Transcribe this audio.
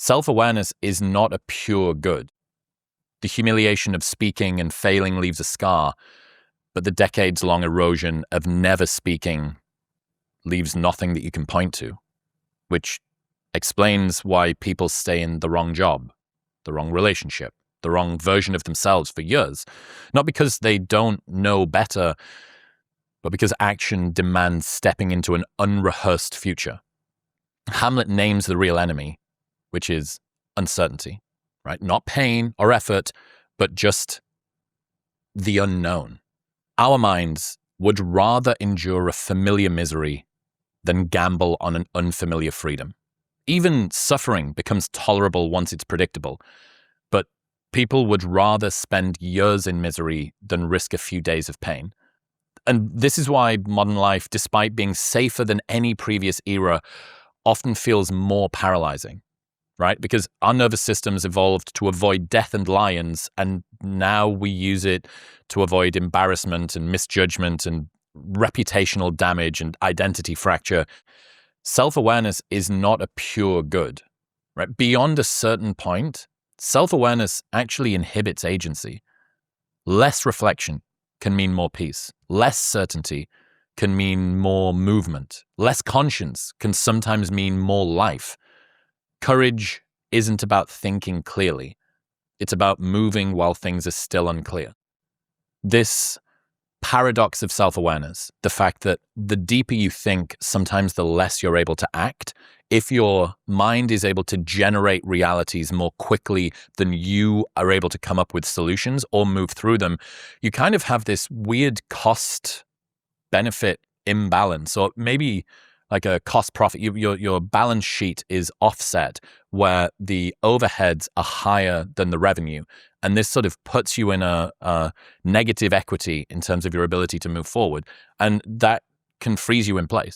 Self-awareness is not a pure good. The humiliation of speaking and failing leaves a scar, but the decades-long erosion of never speaking leaves nothing that you can point to, which explains why people stay in the wrong job, the wrong relationship, the wrong version of themselves for years, not because they don't know better, but because action demands stepping into an unrehearsed future. Hamlet names the real enemy, which is uncertainty, right? Not pain or effort, but just the unknown. Our minds would rather endure a familiar misery than gamble on an unfamiliar freedom. Even suffering becomes tolerable once it's predictable, but people would rather spend years in misery than risk a few days of pain. And this is why modern life, despite being safer than any previous era, often feels more paralyzing, right? Because our nervous systems evolved to avoid death and lions, and now we use it to avoid embarrassment and misjudgment and reputational damage and identity fracture. Self-awareness is not a pure good, right? Beyond a certain point, self-awareness actually inhibits agency. Less reflection can mean more peace. Less certainty can mean more movement. Less conscience can sometimes mean more life. Courage isn't about thinking clearly. It's about moving while things are still unclear. This paradox of self-awareness, the fact that the deeper you think, sometimes the less you're able to act. If your mind is able to generate realities more quickly than you are able to come up with solutions or move through them, you kind of have this weird cost-benefit imbalance, or maybe like a cost-profit. Your balance sheet is offset where the overheads are higher than the revenue. And this sort of puts you in a negative equity in terms of your ability to move forward. And that can freeze you in place.